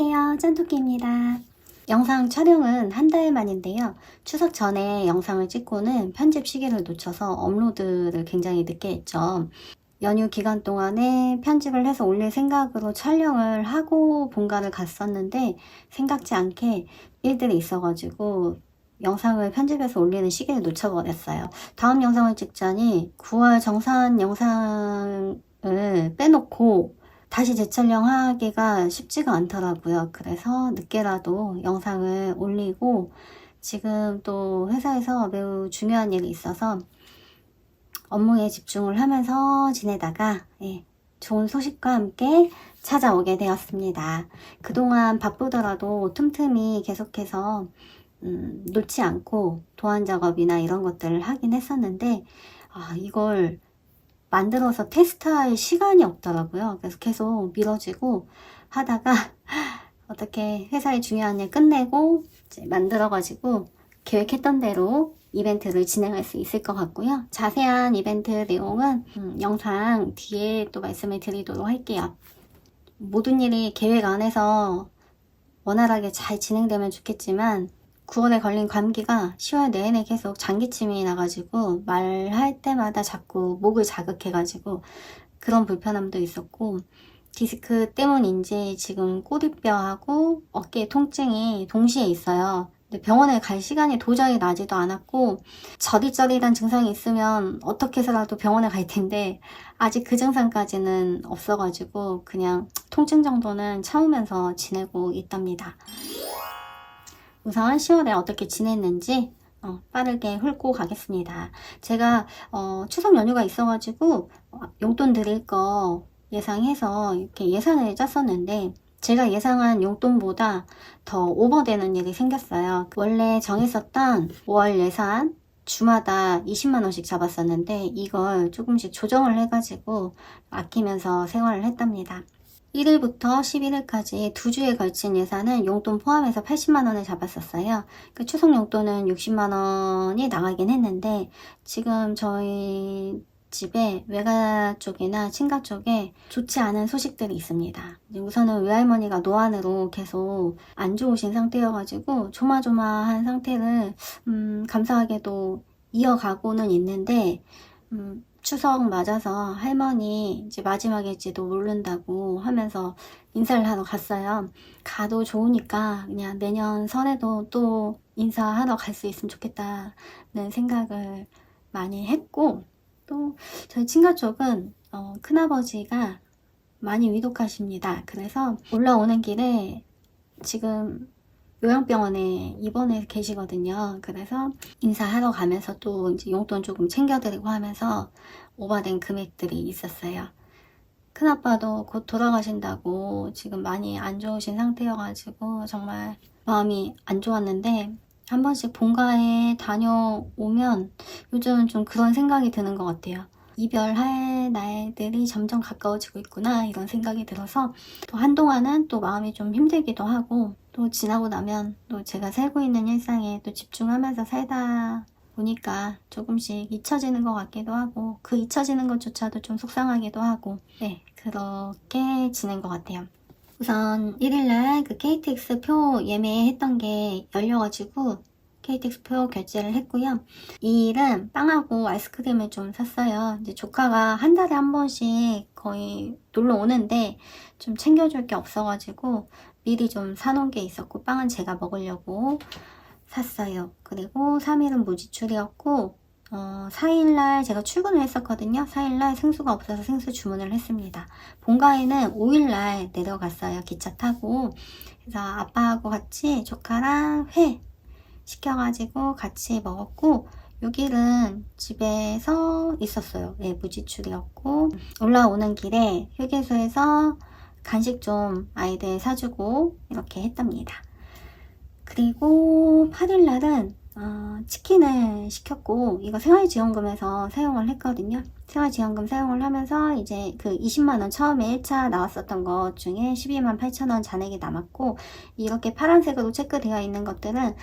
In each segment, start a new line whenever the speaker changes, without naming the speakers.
안녕하세요, 짠토끼입니다. 영상 촬영은 한 달 만인데요. 추석 전에 영상을 찍고는 편집 시기를 놓쳐서 업로드를 굉장히 늦게 했죠. 연휴 기간 동안에 편집을 해서 올릴 생각으로 촬영을 하고 본가를 갔었는데 생각지 않게 일들이 있어가지고 영상을 편집해서 올리는 시기를 놓쳐버렸어요. 다음 영상을 찍자니 9월 정산 영상을 빼놓고 다시 재촬영하기가 쉽지가 않더라고요. 그래서 늦게라도 영상을 올리고 지금 또 회사에서 매우 중요한 일이 있어서 업무에 집중을 하면서 지내다가 좋은 소식과 함께 찾아오게 되었습니다. 그동안 바쁘더라도 틈틈이 계속해서 놓지 않고 도안 작업이나 이런 것들을 하긴 했었는데 이걸 만들어서 테스트할 시간이 없더라고요. 그래서 계속 미뤄지고 하다가 어떻게 회사의 중요한 일 끝내고 이제 만들어가지고 계획했던 대로 이벤트를 진행할 수 있을 것 같고요. 자세한 이벤트 내용은 영상 뒤에 또 말씀을 드리도록 할게요. 모든 일이 계획 안에서 원활하게 잘 진행되면 좋겠지만 9월에 걸린 감기가 10월 내내 계속 장기침이 나가지고 말할 때마다 자꾸 목을 자극해가지고 그런 불편함도 있었고 디스크 때문인지 지금 꼬리뼈하고 어깨 통증이 동시에 있어요. 근데 병원에 갈 시간이 도저히 나지도 않았고 저리저리한 증상이 있으면 어떻게 해서라도 병원에 갈 텐데 아직 그 증상까지는 없어가지고 그냥 통증 정도는 참으면서 지내고 있답니다. 우선 10월에 어떻게 지냈는지 빠르게 훑고 가겠습니다. 제가 추석 연휴가 있어가지고 용돈 드릴 거 예상해서 이렇게 예산을 짰었는데 제가 예상한 용돈보다 더 오버되는 일이 생겼어요. 원래 정했었던 5월 예산 주마다 20만원씩 잡았었는데 이걸 조금씩 조정을 해가지고 아끼면서 생활을 했답니다. 1일부터 11일까지 2주에 걸친 예산은 용돈 포함해서 80만원을 잡았었어요. 그 추석 용돈은 60만원이 나가긴 했는데 지금 저희 집에 외가 쪽이나 친가 쪽에 좋지 않은 소식들이 있습니다. 우선은 외할머니가 노안으로 계속 안 좋으신 상태여가지고 조마조마한 상태를 감사하게도 이어가고는 있는데 추석 맞아서 할머니 이제 마지막일지도 모른다고 하면서 인사를 하러 갔어요. 가도 좋으니까 그냥 내년 설에도 또 인사하러 갈 수 있으면 좋겠다는 생각을 많이 했고 또 저희 친가 쪽은 큰아버지가 많이 위독하십니다. 그래서 올라오는 길에 지금 요양병원에 입원해 계시거든요. 그래서 인사하러 가면서 또 이제 용돈 조금 챙겨드리고 하면서 오버된 금액들이 있었어요. 큰아빠도 곧 돌아가신다고 지금 많이 안 좋으신 상태여가지고 정말 마음이 안 좋았는데 한 번씩 본가에 다녀오면 요즘은 좀 그런 생각이 드는 것 같아요. 이별할 날들이 점점 가까워지고 있구나 이런 생각이 들어서 또 한동안은 또 마음이 좀 힘들기도 하고 또 지나고 나면 또 제가 살고 있는 일상에 또 집중하면서 살다 보니까 조금씩 잊혀지는 것 같기도 하고 그 잊혀지는 것조차도 좀 속상하기도 하고 그렇게 지낸 것 같아요. 우선 1일날 그 KTX 표 예매했던 게 열려가지고 KTX 표 결제를 했고요. 이 일은 빵하고 아이스크림을 좀 샀어요. 이제 조카가 한 달에 한 번씩 거의 놀러 오는데 좀 챙겨줄 게 없어가지고 미리 좀 사놓은 게 있었고 빵은 제가 먹으려고 샀어요. 그리고 3일은 무지출이었고 4일날 제가 출근을 했었거든요. 4일날 생수가 없어서 생수 주문을 했습니다. 본가에는 5일날 내려갔어요. 기차 타고. 그래서 아빠하고 같이 조카랑 회 시켜가지고 같이 먹었고 6일은 집에서 있었어요. 무지출이었고 올라오는 길에 휴게소에서 간식 좀 아이들 사주고 이렇게 했답니다. 그리고 8일날은 치킨을 시켰고 이거 생활지원금에서 사용을 했거든요. 생활지원금 사용을 하면서 이제 그 20만원 처음에 1차 나왔었던 것 중에 12만 8천원 잔액이 남았고 이렇게 파란색으로 체크되어 있는 것들은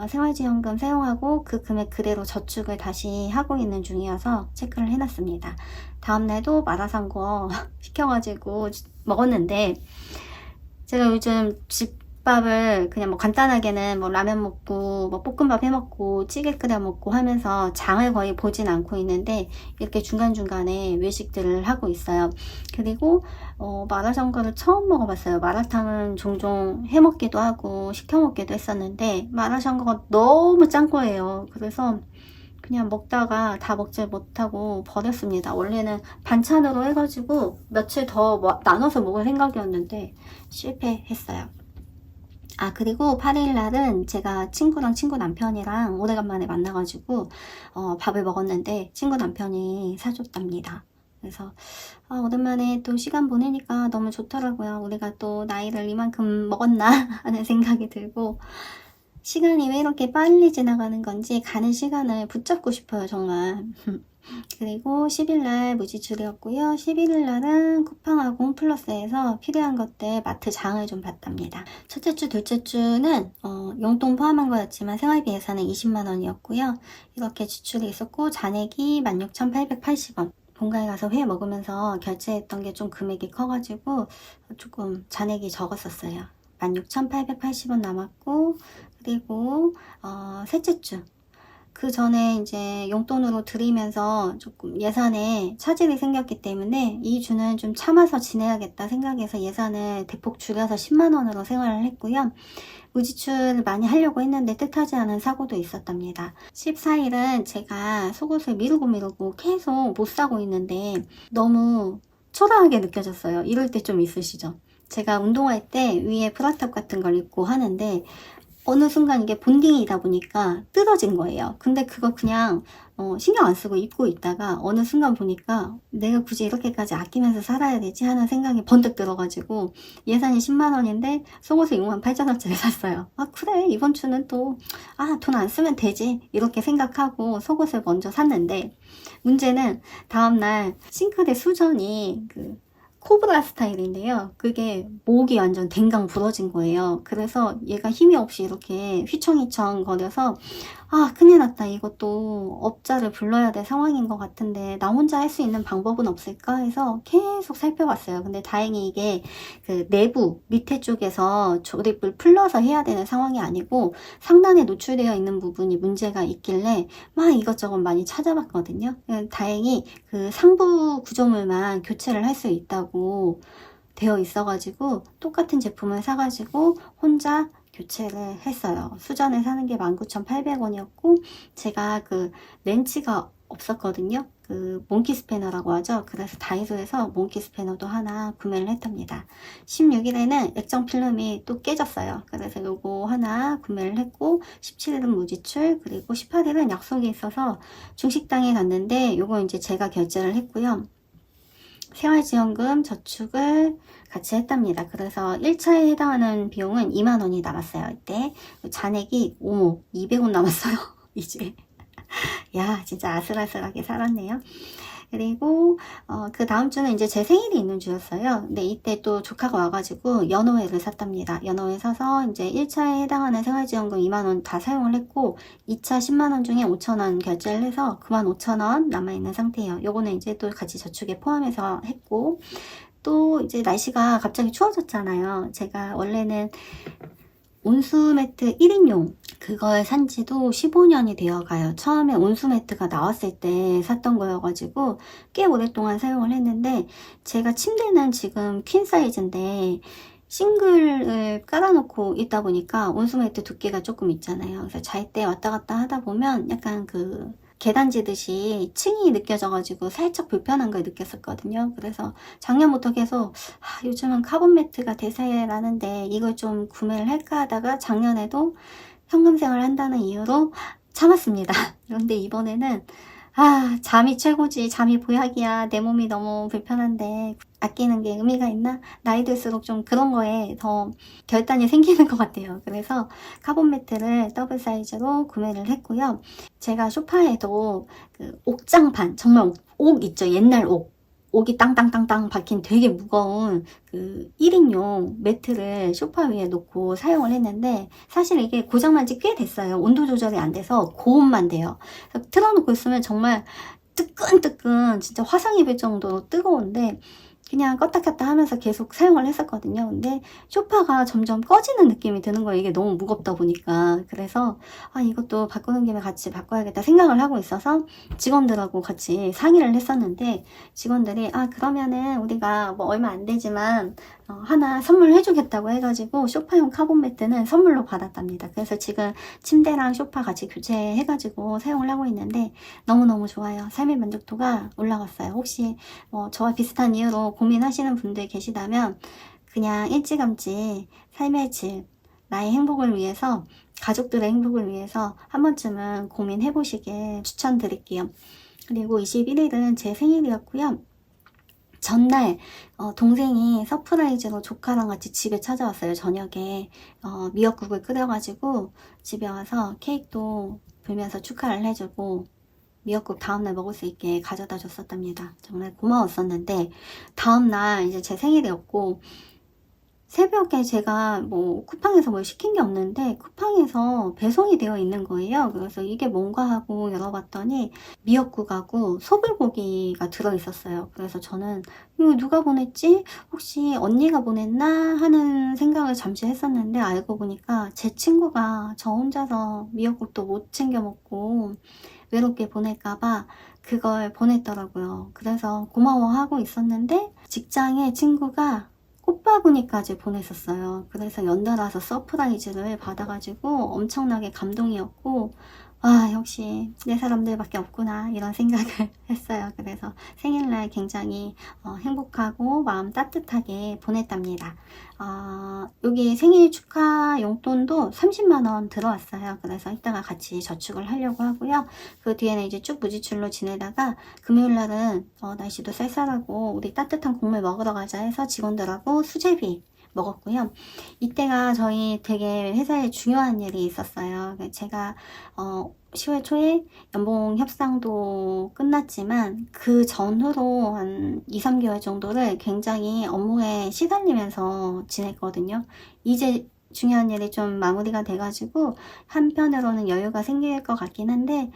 생활지원금 사용하고 그 금액 그대로 저축을 다시 하고 있는 중이어서 체크를 해놨습니다. 다음날도 마라샹궈 시켜가지고 먹었는데 제가 요즘 집밥을 그냥 뭐 간단하게는 뭐 라면 먹고 뭐 볶음밥 해 먹고 찌개 끓여 먹고 하면서 장을 거의 보진 않고 있는데, 이렇게 중간중간에 외식들을 하고 있어요. 그리고 마라샹궈를 처음 먹어봤어요. 마라탕은 종종 해 먹기도 하고 시켜 먹기도 했었는데 마라샹궈가 너무 짠 거예요. 그래서 그냥 먹다가 다 먹질 못하고 버렸습니다. 원래는 반찬으로 해가지고 며칠 더 나눠서 먹을 생각이었는데 실패했어요. 아, 그리고 8일 날은 제가 친구랑 친구 남편이랑 오래간만에 만나가지고 밥을 먹었는데 친구 남편이 사줬답니다. 그래서 오랜만에 또 시간 보내니까 너무 좋더라고요. 우리가 또 나이를 이만큼 먹었나 하는 생각이 들고, 시간이 왜 이렇게 빨리 지나가는 건지 가는 시간을 붙잡고 싶어요, 정말. 그리고 10일날 무지출이었고요. 11일날은 쿠팡하고 홈플러스에서 필요한 것들 마트 장을 좀 봤답니다. 첫째 주, 둘째 주는 용돈 포함한 거였지만 생활비 예산은 20만원이었고요. 이렇게 지출이 있었고 잔액이 16,880원. 본가에 가서 회 먹으면서 결제했던 게 좀 금액이 커가지고 조금 잔액이 적었었어요. 16,880원 남았고, 그리고 셋째 주, 그 전에 이제 용돈으로 드리면서 조금 예산에 차질이 생겼기 때문에 이 주는 좀 참아서 지내야겠다 생각해서 예산을 대폭 줄여서 10만원으로 생활을 했고요. 무지출을 많이 하려고 했는데 뜻하지 않은 사고도 있었답니다. 14일은 제가 속옷을 미루고 계속 못 사고 있는데 너무 초라하게 느껴졌어요. 이럴 때 좀 있으시죠? 제가 운동할 때 위에 프라탑 같은 걸 입고 하는데 어느 순간 이게 본딩이다 보니까 뜯어진 거예요. 근데 그거 그냥 신경 안 쓰고 입고 있다가 어느 순간 보니까 내가 굳이 이렇게까지 아끼면서 살아야 되지 하는 생각이 번뜩 들어가지고 예산이 10만원인데 속옷을 68,000원짜리 샀어요. 아, 그래, 이번 주는 또 돈 안 쓰면 되지 이렇게 생각하고 속옷을 먼저 샀는데, 문제는 다음날 싱크대 수전이 코브라 스타일인데요. 그게 목이 완전 댕강 부러진 거예요. 그래서 얘가 힘이 없이 이렇게 휘청휘청 거려서 큰일 났다. 이것도 업자를 불러야 될 상황인 것 같은데 나 혼자 할 수 있는 방법은 없을까 해서 계속 살펴봤어요. 근데 다행히 이게 내부 밑에 쪽에서 조립을 풀러서 해야 되는 상황이 아니고 상단에 노출되어 있는 부분이 문제가 있길래 막 이것저것 많이 찾아봤거든요. 다행히 상부 구조물만 교체를 할 수 있다고 되어 있어가지고 똑같은 제품을 사가지고 혼자 교체를 했어요. 수전에 사는 게 19,800원이었고 제가 렌치가 없었거든요. 몽키 스패너라고 하죠. 그래서 다이소에서 몽키 스패너도 하나 구매를 했답니다. 16일에는 액정 필름이 또 깨졌어요. 그래서 요거 하나 구매를 했고 17일은 무지출, 그리고 18일은 약속이 있어서 중식당에 갔는데 요거 이제 제가 결제를 했고요. 생활지원금 저축을 같이 했답니다. 그래서 1차에 해당하는 비용은 2만원이 남았어요. 이때 잔액이 200원 남았어요. 이제 야, 진짜 아슬아슬하게 살았네요. 그리고 그 다음 주는 이제 제 생일이 있는 주였어요. 근데 이때 또 조카가 와가지고 연어회를 샀답니다. 연어회 사서 이제 1차에 해당하는 생활지원금 2만원 다 사용을 했고 2차 10만원 중에 5천원 결제를 해서 95,000원 남아있는 상태예요. 요거는 이제 또 같이 저축에 포함해서 했고, 또 이제 날씨가 갑자기 추워졌잖아요. 제가 원래는 온수매트 1인용 그걸 산지도 15년이 되어가요. 처음에 온수매트가 나왔을 때 샀던 거여가지고 꽤 오랫동안 사용을 했는데, 제가 침대는 지금 퀸 사이즈인데 싱글을 깔아놓고 있다 보니까 온수매트 두께가 조금 있잖아요. 그래서 잘 때 왔다 갔다 하다 보면 약간 계단 지듯이 층이 느껴져가지고 살짝 불편한 걸 느꼈었거든요. 그래서 작년부터 계속 요즘은 카본 매트가 대세라는데 이걸 좀 구매를 할까 하다가 작년에도 현금 생활을 한다는 이유로 참았습니다. 그런데 이번에는 잠이 최고지, 잠이 보약이야, 내 몸이 너무 불편한데 아끼는 게 의미가 있나? 나이 들수록 좀 그런 거에 더 결단이 생기는 것 같아요. 그래서 카본 매트를 더블 사이즈로 구매를 했고요. 제가 소파에도 옥장판, 정말 옥 있죠, 옛날 옥이 땅땅땅땅 박힌 되게 무거운 1인용 매트를 소파 위에 놓고 사용을 했는데, 사실 이게 고장난 지 꽤 됐어요. 온도 조절이 안 돼서 고온만 돼요. 틀어놓고 있으면 정말 뜨끈뜨끈 진짜 화상 입을 정도로 뜨거운데, 그냥 껐다 켰다 하면서 계속 사용을 했었거든요. 근데 소파가 점점 꺼지는 느낌이 드는 거예요. 이게 너무 무겁다 보니까. 그래서 이것도 바꾸는 김에 같이 바꿔야겠다 생각을 하고 있어서 직원들하고 같이 상의를 했었는데, 직원들이 그러면은 우리가 뭐 얼마 안 되지만 하나 선물해 주겠다고 해가지고 소파용 카본 매트는 선물로 받았답니다. 그래서 지금 침대랑 소파 같이 교체해가지고 사용을 하고 있는데 너무너무 좋아요. 삶의 만족도가 올라갔어요. 혹시 저와 비슷한 이유로 고민하시는 분들 계시다면 그냥 일찌감치 삶의 질, 나의 행복을 위해서, 가족들의 행복을 위해서 한 번쯤은 고민해 보시길 추천드릴게요. 그리고 21일은 제 생일이었고요. 전날 동생이 서프라이즈로 조카랑 같이 집에 찾아왔어요. 저녁에 미역국을 끓여가지고 집에 와서 케이크도 불면서 축하를 해주고 미역국 다음날 먹을 수 있게 가져다 줬었답니다. 정말 고마웠었는데, 다음날 이제 제 생일이었고 새벽에 제가 쿠팡에서 뭘 시킨 게 없는데 쿠팡에서 배송이 되어 있는 거예요. 그래서 이게 뭔가 하고 열어봤더니 미역국하고 소불고기가 들어있었어요. 그래서 저는 이거 누가 보냈지? 혹시 언니가 보냈나? 하는 생각을 잠시 했었는데, 알고 보니까 제 친구가 저 혼자서 미역국도 못 챙겨 먹고 외롭게 보낼까봐 그걸 보냈더라고요. 그래서 고마워하고 있었는데 직장에 친구가 꽃바구니까지 보냈었어요. 그래서 연달아서 서프라이즈를 받아가지고 엄청나게 감동이었고, 역시 내 사람들밖에 없구나 이런 생각을 했어요. 그래서 생일날 굉장히 행복하고 마음 따뜻하게 보냈답니다. 여기 생일 축하 용돈도 30만원 들어왔어요. 그래서 이따가 같이 저축을 하려고 하고요. 그 뒤에는 이제 쭉 무지출로 지내다가 금요일날은 날씨도 쌀쌀하고 우리 따뜻한 국물 먹으러 가자 해서 직원들하고 수제비 먹었고요. 이때가 저희 되게 회사에 중요한 일이 있었어요. 제가 10월 초에 연봉 협상도 끝났지만 그 전후로 한 2, 3개월 정도를 굉장히 업무에 시달리면서 지냈거든요. 이제 중요한 일이 좀 마무리가 돼가지고 한편으로는 여유가 생길 것 같긴 한데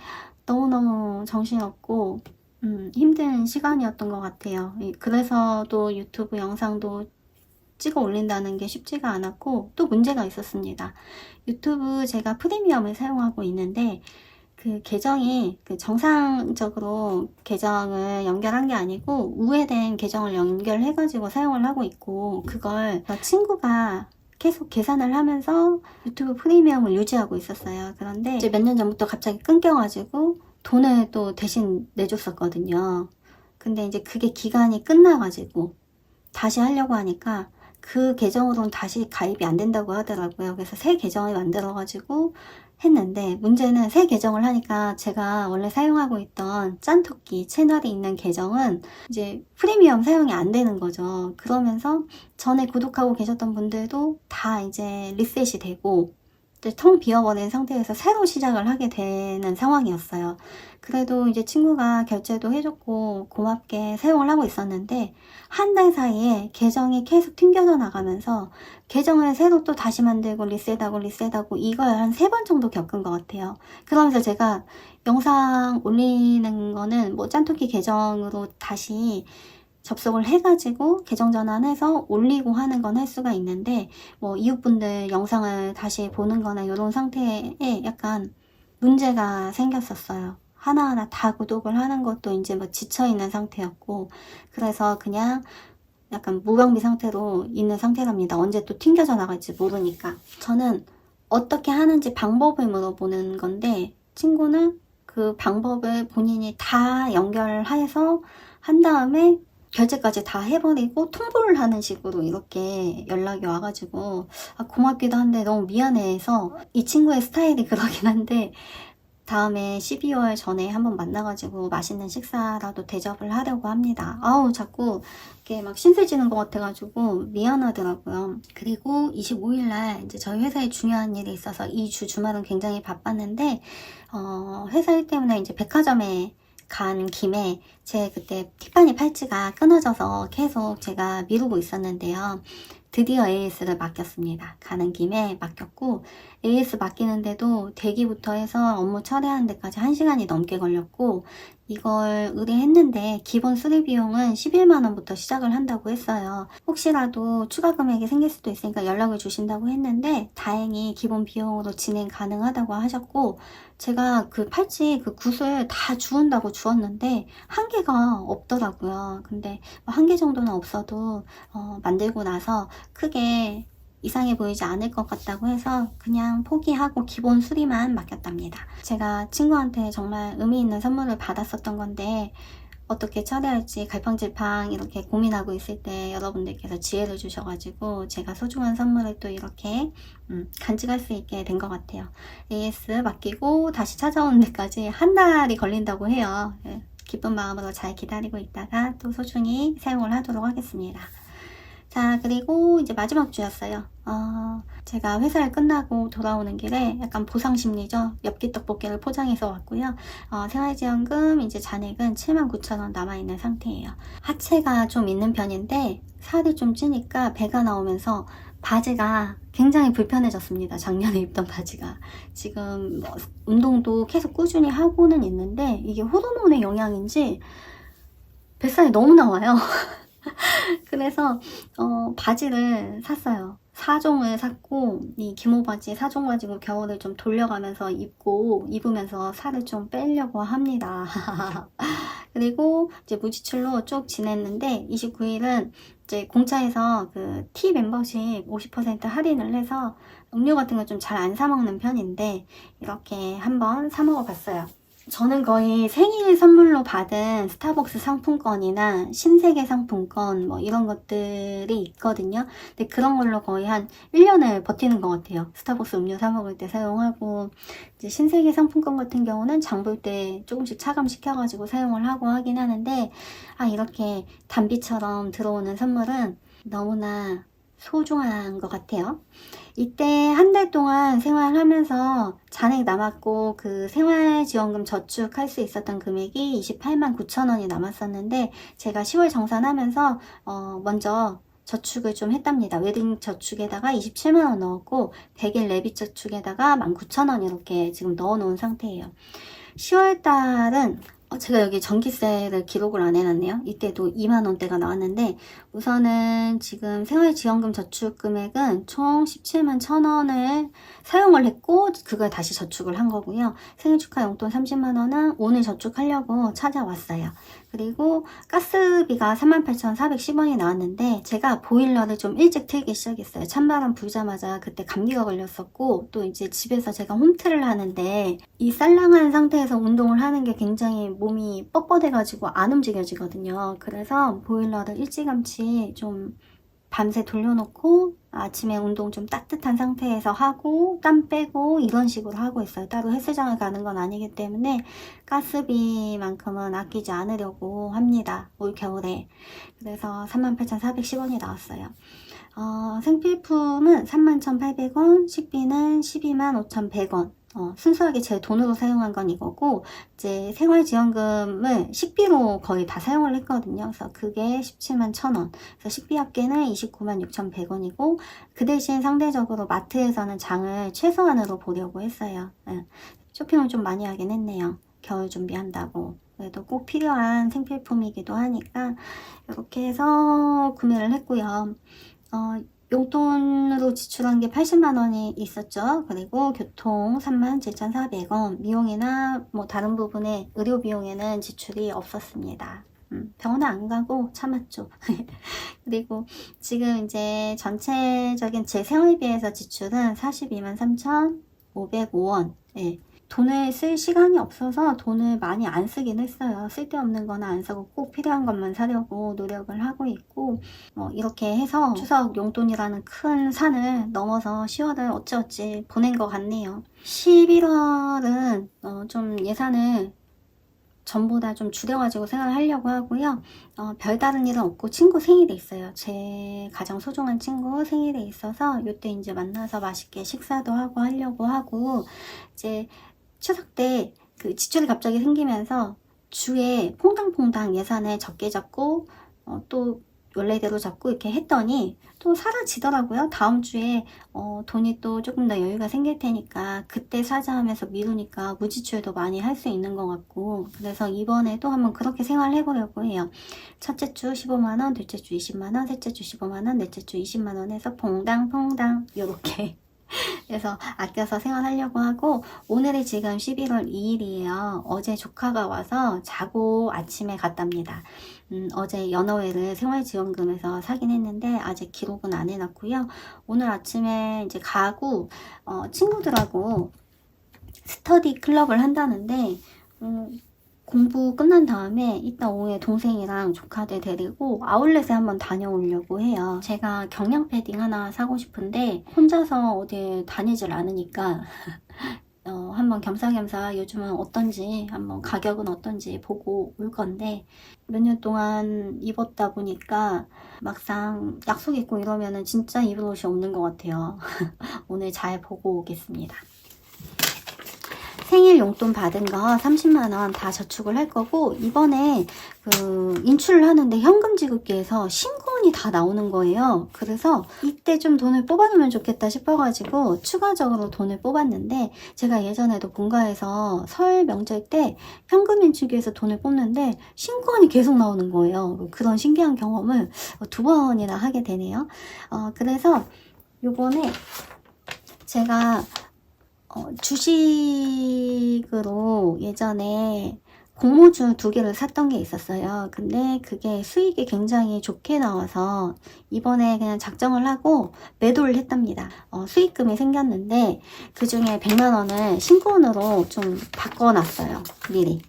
너무너무 정신없고 힘든 시간이었던 것 같아요. 그래서 또 유튜브 영상도 찍어 올린다는 게 쉽지가 않았고, 또 문제가 있었습니다. 유튜브 제가 프리미엄을 사용하고 있는데 그 계정이 정상적으로 계정을 연결한 게 아니고 우회된 계정을 연결해가지고 사용을 하고 있고, 그걸 친구가 계속 계산을 하면서 유튜브 프리미엄을 유지하고 있었어요. 그런데 이제 몇 년 전부터 갑자기 끊겨가지고 돈을 또 대신 내줬었거든요. 근데 이제 그게 기간이 끝나가지고 다시 하려고 하니까 그 계정으로는 다시 가입이 안 된다고 하더라고요. 그래서 새 계정을 만들어가지고 했는데, 문제는 새 계정을 하니까 제가 원래 사용하고 있던 짠토끼 채널이 있는 계정은 이제 프리미엄 사용이 안 되는 거죠. 그러면서 전에 구독하고 계셨던 분들도 다 이제 리셋이 되고 이제 텅 비어버린 상태에서 새로 시작을 하게 되는 상황이었어요. 그래도 이제 친구가 결제도 해줬고 고맙게 사용을 하고 있었는데, 한 달 사이에 계정이 계속 튕겨져 나가면서 계정을 새로 또 다시 만들고 리셋하고 이걸 한 3번 정도 겪은 것 같아요. 그러면서 제가 영상 올리는 거는 짠토끼 계정으로 다시 접속을 해가지고 계정 전환해서 올리고 하는 건 할 수가 있는데, 이웃분들 영상을 다시 보는 거나 이런 상태에 약간 문제가 생겼었어요. 하나하나 다 구독을 하는 것도 이제 지쳐있는 상태였고, 그래서 그냥 약간 무방비 상태로 있는 상태랍니다. 언제 또 튕겨져 나갈지 모르니까. 저는 어떻게 하는지 방법을 물어보는 건데, 친구는 그 방법을 본인이 다 연결해서 한 다음에 결제까지 다 해버리고 통보를 하는 식으로 이렇게 연락이 와가지고 고맙기도 한데 너무 미안해서, 이 친구의 스타일이 그러긴 한데 다음에 12월 전에 한번 만나가지고 맛있는 식사라도 대접을 하려고 합니다. 자꾸 이렇게 막 신세지는 것 같아가지고 미안하더라고요. 그리고 25일날 이제 저희 회사에 중요한 일이 있어서 2주 주말은 굉장히 바빴는데, 회사 일 때문에 이제 백화점에 간 김에 제 그때 티파니 팔찌가 끊어져서 계속 제가 미루고 있었는데요. 드디어 AS를 맡겼습니다. 가는 김에 맡겼고, AS 맡기는데도 대기부터 해서 업무 처리하는 데까지 1시간이 넘게 걸렸고, 이걸 의뢰했는데 기본 수리 비용은 11만 원부터 시작을 한다고 했어요. 혹시라도 추가 금액이 생길 수도 있으니까 연락을 주신다고 했는데, 다행히 기본 비용으로 진행 가능하다고 하셨고, 제가 그 팔찌 그 굿을 다 주운다고 주었는데 한 개가 없더라고요. 근데 한 개 정도는 없어도 만들고 나서 크게 이상해 보이지 않을 것 같다고 해서 그냥 포기하고 기본 수리만 맡겼답니다. 제가 친구한테 정말 의미 있는 선물을 받았었던 건데 어떻게 처리할지 갈팡질팡 이렇게 고민하고 있을 때 여러분들께서 지혜를 주셔가지고 제가 소중한 선물을 또 이렇게 간직할 수 있게 된 것 같아요. AS 맡기고 다시 찾아오는 데까지 한 달이 걸린다고 해요. 기쁜 마음으로 잘 기다리고 있다가 또 소중히 사용을 하도록 하겠습니다. 자, 그리고 이제 마지막 주였어요. 제가 회사를 끝나고 돌아오는 길에 약간 보상 심리죠. 엽기 떡볶이를 포장해서 왔고요. 생활지원금 이제 잔액은 79,000원 남아있는 상태예요. 하체가 좀 있는 편인데 살이 좀 찌니까 배가 나오면서 바지가 굉장히 불편해졌습니다. 작년에 입던 바지가. 지금 운동도 계속 꾸준히 하고는 있는데 이게 호르몬의 영향인지 뱃살이 너무 나와요. 그래서 바지를 샀어요. 4종을 샀고 이 기모 바지 4종 가지고 겨울을 좀 돌려가면서 입으면서 살을 좀 빼려고 합니다. 그리고 이제 무지출로 쭉 지냈는데 29일은 이제 공차에서 그 T 멤버십 50% 할인을 해서 음료 같은 거 좀 잘 안 사 먹는 편인데 이렇게 한번 사 먹어 봤어요. 저는 거의 생일 선물로 받은 스타벅스 상품권이나 신세계 상품권 뭐 이런 것들이 있거든요. 근데 그런 걸로 거의 한 1년을 버티는 것 같아요. 스타벅스 음료 사 먹을 때 사용하고 이제 신세계 상품권 같은 경우는 장 볼 때 조금씩 차감시켜가지고 사용을 하고 하긴 하는데 이렇게 단비처럼 들어오는 선물은 너무나 소중한 것 같아요. 이때 한 달 동안 생활하면서 잔액 남았고 그 생활지원금 저축할 수 있었던 금액이 28만 9천 원이 남았었는데 제가 10월 정산하면서 먼저 저축을 좀 했답니다. 웨딩 저축에다가 27만 원 넣었고 100일 랩입 저축에다가 19,000원 이렇게 지금 넣어 놓은 상태예요. 10월 달은 제가 여기 전기세를 기록을 안 해놨네요. 이때도 2만원대가 나왔는데 우선은 지금 생활지원금 저축 금액은 총 17만 1,000원을 사용을 했고 그걸 다시 저축을 한 거고요. 생일축하 용돈 30만원은 오늘 저축하려고 찾아왔어요. 그리고 가스비가 38,410원이 나왔는데 제가 보일러를 좀 일찍 틀기 시작했어요. 찬바람 불자마자 그때 감기가 걸렸었고 또 이제 집에서 제가 홈트를 하는데 이 쌀랑한 상태에서 운동을 하는 게 굉장히 몸이 뻣뻣해가지고 안 움직여지거든요. 그래서 보일러를 일찌감치 좀 밤새 돌려놓고 아침에 운동 좀 따뜻한 상태에서 하고 땀 빼고 이런 식으로 하고 있어요. 따로 헬스장을 가는 건 아니기 때문에 가스비만큼은 아끼지 않으려고 합니다. 올 겨울에. 그래서 38,410원이 나왔어요. 생필품은 31,800원, 식비는 125,100원. 순수하게 제 돈으로 사용한 건 이거고 이제 생활지원금을 식비로 거의 다 사용을 했거든요. 그래서 그게 17만 1,000원. 그래서 식비 합계는 29만 6,100원이고 그 대신 상대적으로 마트에서는 장을 최소한으로 보려고 했어요. 쇼핑을 좀 많이 하긴 했네요. 겨울 준비한다고. 그래도 꼭 필요한 생필품이기도 하니까 이렇게 해서 구매를 했고요. 용돈으로 지출한 게 80만 원이 있었죠. 그리고 교통 37,400원, 미용이나 뭐 다른 부분에 의료 비용에는 지출이 없었습니다. 병원에 안 가고 참았죠. 그리고 지금 이제 전체적인 제 생활비에서 지출은 42만 3,505원. 예. 돈을 쓸 시간이 없어서 돈을 많이 안 쓰긴 했어요. 쓸데없는 거는 안 사고 꼭 필요한 것만 사려고 노력을 하고 있고 이렇게 해서 추석 용돈이라는 큰 산을 넘어서 10월을 어찌어찌 보낸 것 같네요. 11월은 좀 예산을 전보다 좀 줄여가지고 생활하려고 하고요. 별다른 일은 없고 친구 생일이 있어요. 제 가장 소중한 친구 생일이 있어서 이때 이제 만나서 맛있게 식사도 하고 하려고 하고 이제 추석 때 그 지출이 갑자기 생기면서 주에 퐁당퐁당 예산을 적게 잡고 또 원래대로 잡고 이렇게 했더니 또 사라지더라고요. 다음 주에 돈이 또 조금 더 여유가 생길 테니까 그때 사자 하면서 미루니까 무지출도 많이 할 수 있는 것 같고, 그래서 이번에도 한번 그렇게 생활해 보려고 해요. 첫째 주 15만원, 둘째 주 20만원, 셋째 주 15만원, 넷째 주 20만원 해서 퐁당퐁당 요렇게 그래서 아껴서 생활하려고 하고, 오늘이 지금 11월 2일이에요. 어제 조카가 와서 자고 아침에 갔답니다. 어제 연어회를 생활지원금에서 사긴 했는데 아직 기록은 안 해놨고요. 오늘 아침에 이제 가고 친구들하고 스터디 클럽을 한다는데 공부 끝난 다음에 이따 오후에 동생이랑 조카들 데리고 아울렛에 한번 다녀오려고 해요. 제가 경량 패딩 하나 사고 싶은데 혼자서 어디 다니질 않으니까 한번 겸사겸사 요즘은 어떤지, 한번 가격은 어떤지 보고 올 건데, 몇 년 동안 입었다 보니까 막상 약속 있고 이러면은 진짜 입을 옷이 없는 것 같아요. 오늘 잘 보고 오겠습니다. 생일 용돈 받은 거 30만원 다 저축을 할 거고, 이번에 인출을 하는데 현금 지급기에서 신고원이 다 나오는 거예요. 그래서 이때 좀 돈을 뽑아놓으면 좋겠다 싶어가지고 추가적으로 돈을 뽑았는데, 제가 예전에도 본가에서 설 명절 때 현금 인출기에서 돈을 뽑는데 신고원이 계속 나오는 거예요. 그런 신기한 경험을 2번이나 하게 되네요. 그래서 요번에 제가 주식으로 예전에 공모주 2개를 샀던 게 있었어요. 근데 그게 수익이 굉장히 좋게 나와서 이번에 그냥 작정을 하고 매도를 했답니다. 수익금이 생겼는데 그 중에 100만원을 신고원으로 좀 바꿔놨어요. 미리.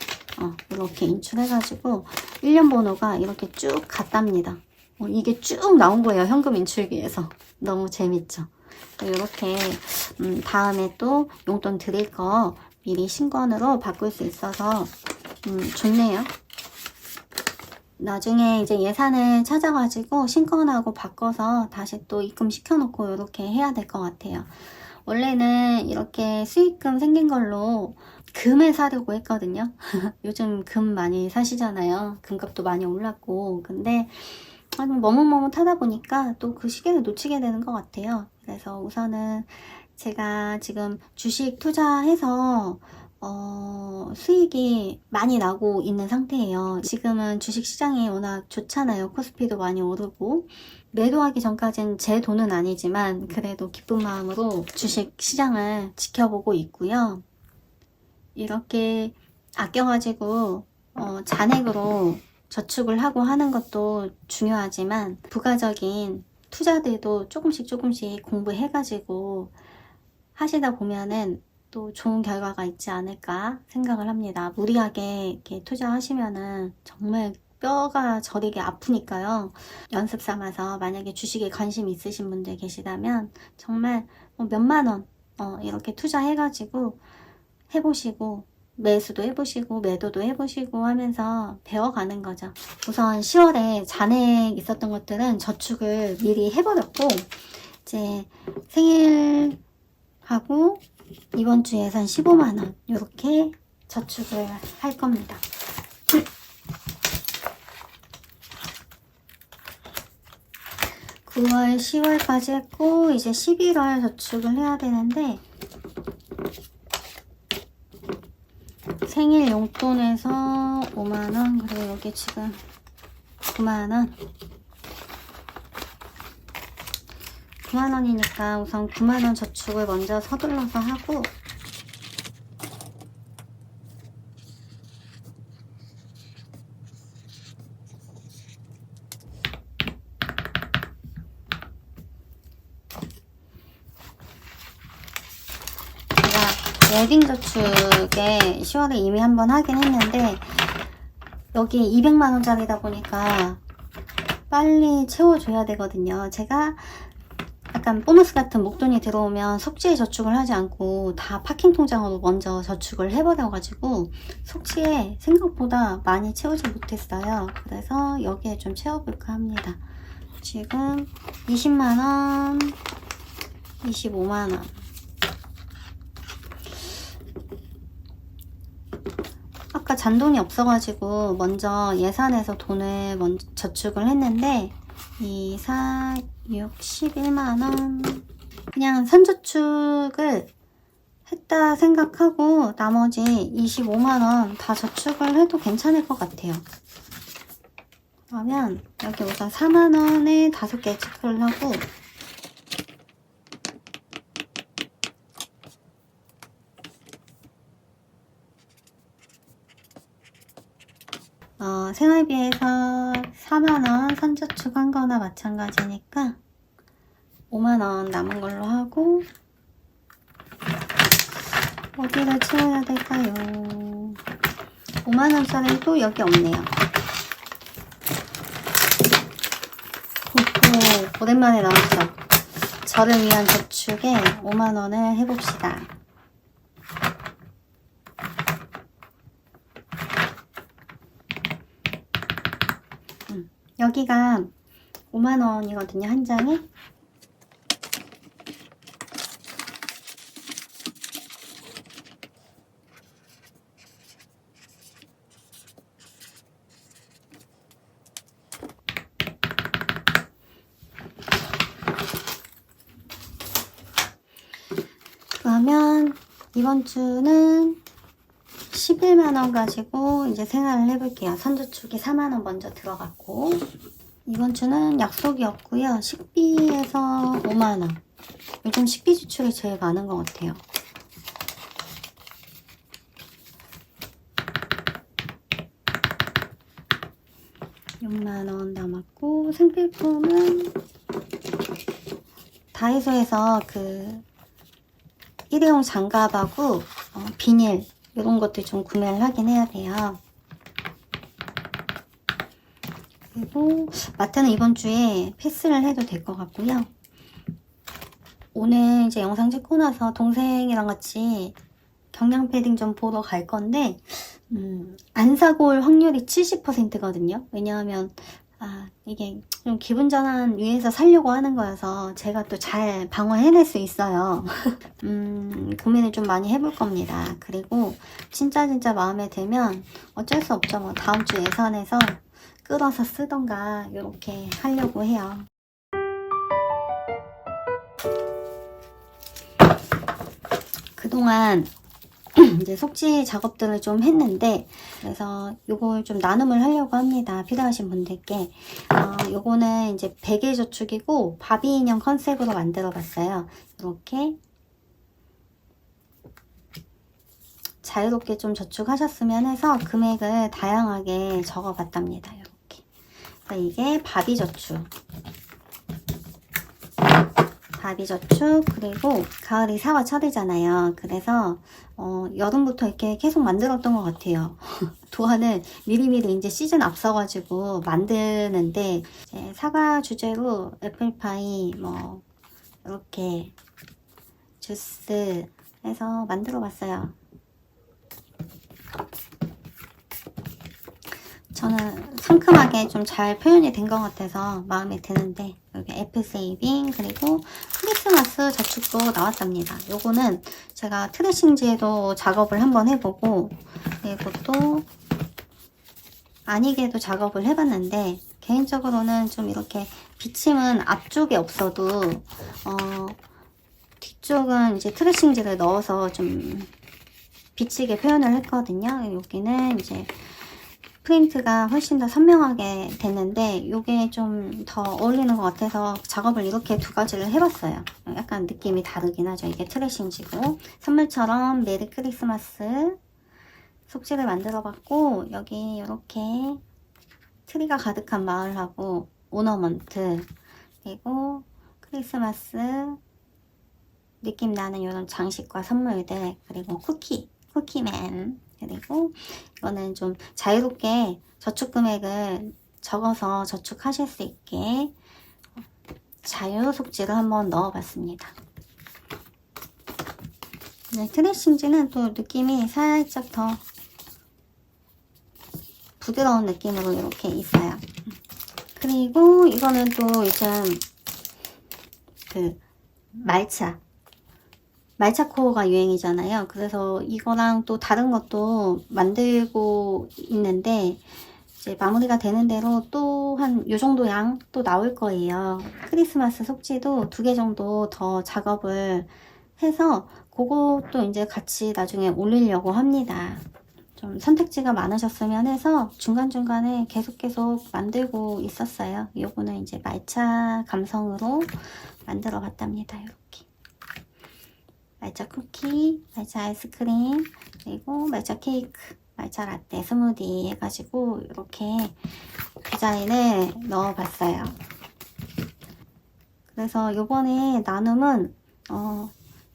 이렇게 인출해가지고 1년 번호가 이렇게 쭉 갔답니다. 이게 쭉 나온 거예요. 현금 인출기에서. 너무 재밌죠? 이렇게 다음에 또 용돈 드릴 거 미리 신권으로 바꿀 수 있어서 좋네요. 나중에 이제 예산을 찾아가지고 신권하고 바꿔서 다시 또 입금 시켜놓고 이렇게 해야 될 것 같아요. 원래는 이렇게 수익금 생긴 걸로 금을 사려고 했거든요. 요즘 금 많이 사시잖아요. 금값도 많이 올랐고. 근데 머뭇머뭇하다 보니까 또 그 시기를 놓치게 되는 것 같아요. 그래서 우선은 제가 지금 주식 투자해서 수익이 많이 나고 있는 상태예요. 지금은 주식 시장이 워낙 좋잖아요. 코스피도 많이 오르고. 매도하기 전까지는 제 돈은 아니지만 그래도 기쁜 마음으로 주식 시장을 지켜보고 있고요. 이렇게 아껴가지고 잔액으로 저축을 하고 하는 것도 중요하지만 부가적인 투자들도 조금씩 공부해가지고 하시다 보면은 또 좋은 결과가 있지 않을까 생각을 합니다. 무리하게 이렇게 투자하시면은 정말 뼈가 저리게 아프니까요. 연습 삼아서 만약에 주식에 관심 있으신 분들 계시다면 정말 몇만 원 이렇게 투자해가지고 해보시고 매수도 해보시고 매도도 해보시고 하면서 배워가는 거죠. 우선 10월에 잔액 있었던 것들은 저축을 미리 해버렸고, 이제 생일하고 이번 주 예산 15만원 이렇게 저축을 할 겁니다. 9월, 10월까지 했고 이제 11월 저축을 해야 되는데, 생일 용돈에서 5만원, 그리고 여기 지금 9만원 9만원이니까 우선 9만원 저축을 먼저 서둘러서 하고, 웨딩 저축에 10월에 이미 한번 하긴 했는데 여기 200만원짜리다 보니까 빨리 채워줘야 되거든요. 제가 약간 보너스 같은 목돈이 들어오면 속지에 저축을 하지 않고 다 파킹 통장으로 먼저 저축을 해버려가지고 속지에 생각보다 많이 채우지 못했어요. 그래서 여기에 좀 채워볼까 합니다. 지금 20만원, 25만원. 아까 잔돈이 없어가지고 먼저 예산에서 돈을 먼저 저축을 했는데 2, 4, 6, 11만원. 그냥 선저축을 했다 생각하고 나머지 25만원 다 저축을 해도 괜찮을 것 같아요. 그러면 여기 우선 4만원에 5개 체크를 하고, 생활비에서 4만원 선저축한 거나 마찬가지니까 5만원 남은 걸로 하고, 어디를 채워야 될까요? 5만원짜리도 여기 없네요. 오, 오랜만에 나왔죠. 저를 위한 저축에 5만원을 해봅시다. 여기가 5만원이거든요, 한 장에. 그러면 이번 주는 11만원 가지고 이제 생활을 해볼게요. 선저축이 4만원 먼저 들어갔고, 이번 주는 약속이 없고요. 식비에서 5만원. 요즘 식비 지출이 제일 많은 것 같아요. (6만원) 남았고, 생필품은 다이소에서 그 일회용 장갑하고 비닐 이런 것들 좀 구매를 하긴 해야 돼요. 그리고 마트는 이번 주에 패스를 해도 될 것 같고요. 오늘 이제 영상 찍고 나서 동생이랑 같이 경량 패딩 좀 보러 갈 건데 안 사고 올 확률이 70%거든요. 왜냐하면 이게 좀 기분 전환 위해서 사려고 하는 거여서 제가 또 잘 방어해낼 수 있어요. 고민을 좀 많이 해볼 겁니다. 그리고 진짜 마음에 들면 어쩔 수 없죠. 뭐 다음 주 예산에서 끌어서 쓰던가 이렇게 하려고 해요. 그동안 이제 속지 작업들을 좀 했는데, 그래서 요걸 좀 나눔을 하려고 합니다. 필요하신 분들께. 요거는 이제 베개 저축이고 바비 인형 컨셉으로 만들어 봤어요. 이렇게 자유롭게 좀 저축하셨으면 해서 금액을 다양하게 적어 봤답니다. 이렇게. 그래서 이게 바비 저축. 바비 저축. 그리고 가을이 사과철이잖아요. 그래서 여름부터 이렇게 계속 만들었던 것 같아요. 도안을 미리미리 이제 시즌 앞서가지고 만드는데, 이제 사과 주제로 애플파이 뭐 이렇게 주스 해서 만들어 봤어요. 저는 상큼하게 좀 잘 표현이 된 것 같아서 마음에 드는데, 여기 애플 세이빙 그리고 크리스마스 저축도 나왔답니다. 요거는 제가 트레싱지에도 작업을 한번 해보고, 그리고 또 아니게도 작업을 해봤는데, 개인적으로는 좀 이렇게 비침은 앞쪽에 없어도 뒤쪽은 이제 트레싱지를 넣어서 좀 비치게 표현을 했거든요. 여기는 이제 프린트가 훨씬 더 선명하게 됐는데, 이게 좀 더 어울리는 것 같아서 작업을 이렇게 두 가지를 해봤어요. 약간 느낌이 다르긴 하죠. 이게 트레싱지고, 선물처럼 메리 크리스마스 속지를 만들어 봤고, 여기 이렇게 트리가 가득한 마을하고 오너먼트, 그리고 크리스마스 느낌 나는 이런 장식과 선물들, 그리고 쿠키맨, 그리고 이거는 좀 자유롭게 저축 금액을 적어서 저축하실 수 있게 자유 속지를 한번 넣어봤습니다. 네, 트레싱지는 또 느낌이 살짝 더 부드러운 느낌으로 이렇게 있어요. 그리고 이거는 또 요즘 그 말차코어가 유행이잖아요. 그래서 이거랑 또 다른 것도 만들고 있는데, 이제 마무리가 되는 대로 또 한 요 정도 양 또 나올 거예요. 크리스마스 속지도 2개 정도 더 작업을 해서 그것도 이제 같이 나중에 올리려고 합니다. 좀 선택지가 많으셨으면 해서 중간중간에 계속 만들고 있었어요. 요거는 이제 말차 감성으로 만들어 봤답니다. 이렇게 말차 쿠키, 말차 아이스크림, 그리고 말차 케이크, 말차 라떼, 스무디 해가지고 이렇게 디자인을 넣어 봤어요. 그래서 요번에 나눔은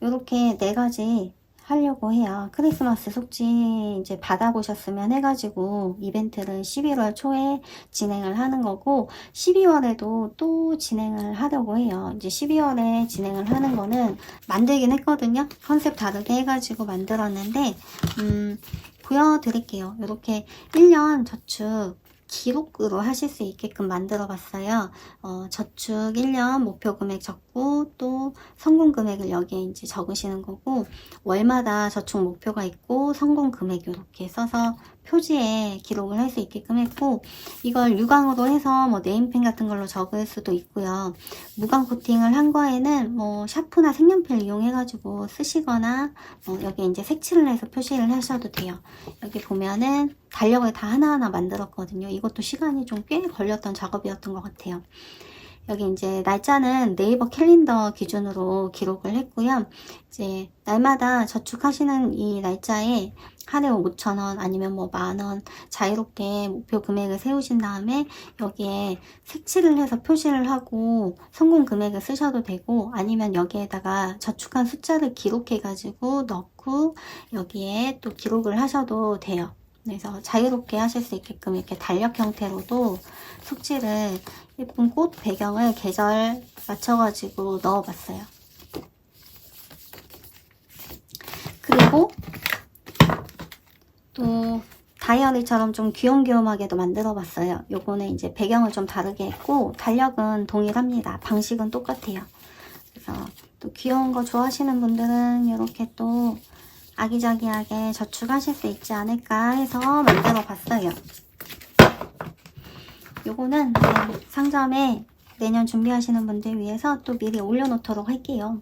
이렇게 4가지 하려고 해요. 크리스마스 속지 이제 받아보셨으면 해가지고 이벤트를 11월 초에 진행을 하는 거고 12월에도 또 진행을 하려고 해요. 이제 12월에 진행을 하는 거는 만들긴 했거든요. 컨셉 다르게 해가지고 만들었는데 보여드릴게요. 이렇게 1년 저축 기록으로 하실 수 있게끔 만들어 봤어요. 저축 1년 목표 금액 적고 또 성공 금액을 여기에 이제 적으시는 거고 월마다 저축 목표가 있고 성공 금액 이렇게 써서 표지에 기록을 할 수 있게끔 했고 이걸 유광으로 해서 뭐 네임펜 같은 걸로 적을 수도 있고요. 무광 코팅을 한 거에는 뭐 샤프나 색연필 이용해 가지고 쓰시거나 여기 이제 색칠을 해서 표시를 하셔도 돼요. 여기 보면은 달력을 다 하나하나 만들었거든요. 이것도 시간이 좀 꽤 걸렸던 작업이었던 것 같아요. 여기 이제 날짜는 네이버 캘린더 기준으로 기록을 했고요. 이제 날마다 저축하시는 이 날짜에 하루에 5,000원 아니면 뭐 10,000원 자유롭게 목표 금액을 세우신 다음에 여기에 색칠을 해서 표시를 하고 성공 금액을 쓰셔도 되고 아니면 여기에다가 저축한 숫자를 기록해 가지고 넣고 여기에 또 기록을 하셔도 돼요. 그래서 자유롭게 하실 수 있게끔 이렇게 달력 형태로도 속지를 예쁜 꽃 배경을 계절 맞춰가지고 넣어봤어요. 그리고 또 다이어리처럼 좀 귀염귀염하게도 만들어봤어요. 요거는 이제 배경을 좀 다르게 했고 달력은 동일합니다. 방식은 똑같아요. 그래서 또 귀여운 거 좋아하시는 분들은 이렇게 또 아기자기하게 저축하실 수 있지 않을까 해서 만들어 봤어요. 요거는 상점에 내년 준비하시는 분들 위해서 또 미리 올려놓도록 할게요.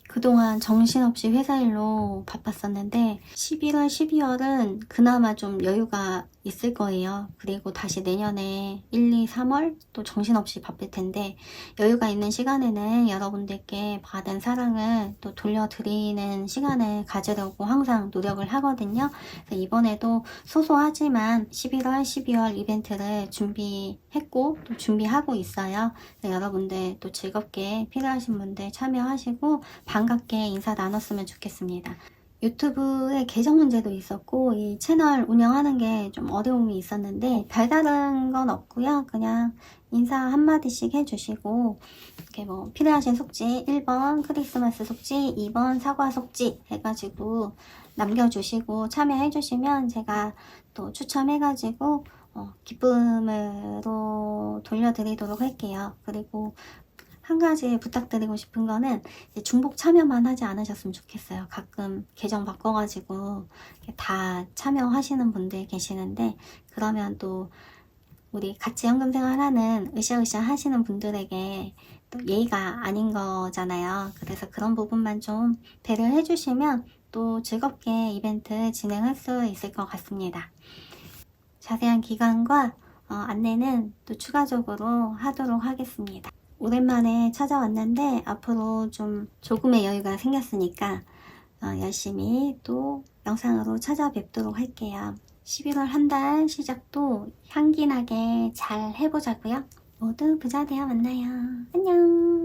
그동안 정신없이 회사 일로 바빴었는데 11월, 12월은 그나마 좀 여유가 있을 거예요. 그리고 다시 내년에 1, 2, 3월 또 정신없이 바쁠 텐데 여유가 있는 시간에는 여러분들께 받은 사랑을 또 돌려드리는 시간을 가지려고 항상 노력을 하거든요. 그래서 이번에도 소소하지만 11월, 12월 이벤트를 준비했고 또 준비하고 있어요. 여러분들 또 즐겁게 필요하신 분들 참여하시고 반갑게 인사 나눴으면 좋겠습니다. 유튜브에 계정 문제도 있었고 이 채널 운영하는 게 좀 어려움이 있었는데 별다른 건 없고요. 그냥 인사 한마디씩 해주시고 이렇게 뭐 필요하신 속지 1번 크리스마스 속지 2번 사과 속지 해가지고 남겨주시고 참여해주시면 제가 또 추첨해가지고 기쁨으로 돌려드리도록 할게요. 그리고 한 가지 부탁드리고 싶은 거는 중복 참여만 하지 않으셨으면 좋겠어요. 가끔 계정 바꿔가지고 다 참여하시는 분들 계시는데 그러면 또 우리 같이 현금 생활하는 으쌰으쌰 하시는 분들에게 또 예의가 아닌 거잖아요. 그래서 그런 부분만 좀 배려를 해주시면 또 즐겁게 이벤트 진행할 수 있을 것 같습니다. 자세한 기간과 안내는 또 추가적으로 하도록 하겠습니다. 오랜만에 찾아왔는데 앞으로 좀 조금의 여유가 생겼으니까 열심히 또 영상으로 찾아뵙도록 할게요. 11월 한 달 시작도 향기나게 잘 해보자고요. 모두 부자 되어 만나요. 안녕.